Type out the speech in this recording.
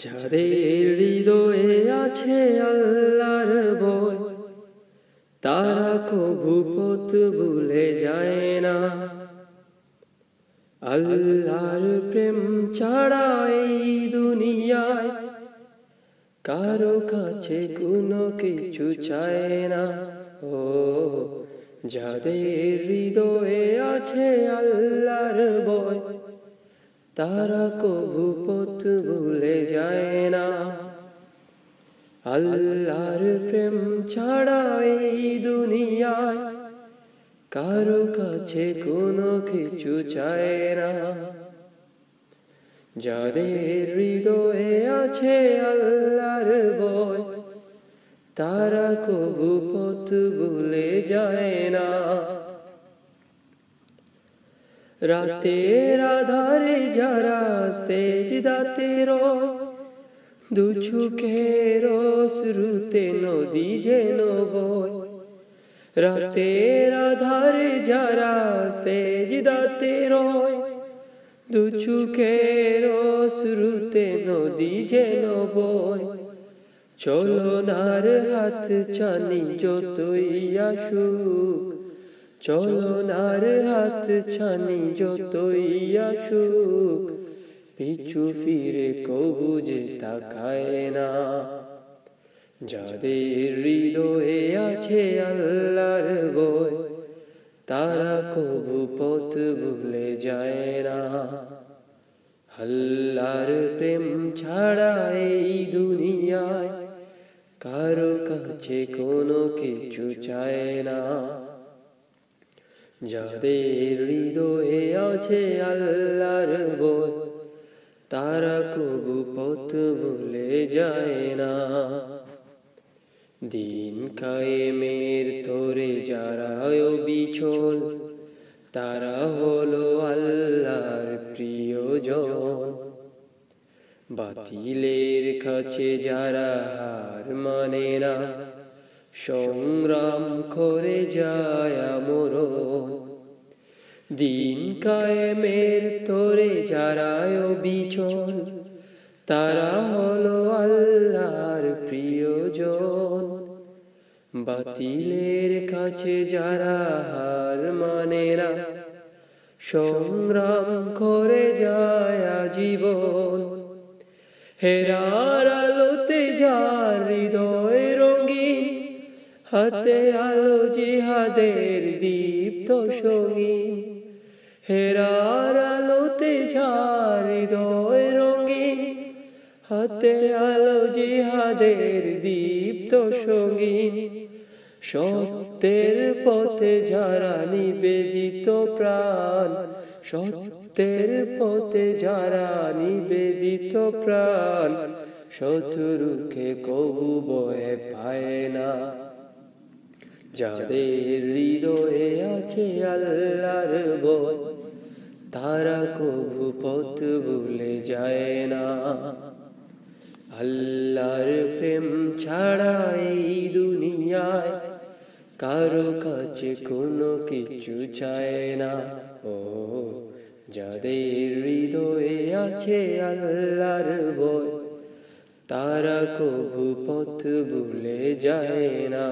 যাদের হৃদয়ে আছে আল্লাহর ভয়, তারা কভু পথ ভুলে যায় না। আল্লাহর প্রেম ছাড়া এই দুনিয়ায় কারো কাছে কোনো কিছু চায় না। ও যাদের হৃদয়ে আছে আল্লাহর ভয়, তারা কভু পথ ভুলে যায় না। আল্লাহর প্রেম ছাড়া এই দুনিয়ায় কারো কাছে কোনো কিছু চায় না। যাদের হৃদয়ে আছে আল্লাহর ভয়, তারা কভু পথ ভুলে যায় না। রাতের আধারে যারা সেজদাতে রয়, দু চোখের অশ্রুতে নদী যেন বয়। রাতের আধারে যারা সেজদাতে রয়, দু চোখের অশ্রুতে নদী যেন বয়। চলনার হাত ছানি যতই আসুক, চলনার হাত ছানি যতই আসুক, পিছু ফিরে কভু যে তাকায় না। যাদের হৃদয়ে আছে আল্লাহর ভয়, তারা কভু পথ ভুলে যায় না। আল্লাহর প্রেম ছাড়া এই দুনিয়ায় কারো কাছে কোনো কিছু চায় না। যাদের হৃদয়ে আছে আল্লাহর ভয়, তারা কভু পথ ভুলে যায় না। দিন কায়েমের তোরে যারা অবিচল, তারা হলো আল্লাহর প্রিয়জন। বাতিলের কাছে যারা হার মানে না, সংগ্রাম করে যায় মরণ। দিন কায়েমের তোরে যারা অবিচল, তারা হলো আল্লাহর প্রিয়জন। বাতিলের কাছে যারা হার মানে না, সংগ্রাম করে যায় জীবন। হেরার আলোতে যার হৃদয় রঙিন, হাতে আলো জিহাদের দীপ্ত সঙ্গীন। হেরার আলোতে যার হৃদয় রঙিন, হাতে আলো জিহাদের দীপ্ত সঙ্গীন। সত্যের পথে যারা নিবেদিত প্রাণ, সত্যের পথে যারা নিবেদিত প্রাণ, শত্রুকে কভু ভয় পায় না। যাদের হৃদয়ে আছে আল্লাহর ভয়, তারা কভু পথ ভুলে যায় না। আল্লাহর প্রেম ছাড়া এই দুনিয়ায় কারো কাছে কোনো কিছু চায় না। ও যাদের হৃদয়ে আছে আল্লাহর ভয়, তারা কভু পথ ভুলে যায় না।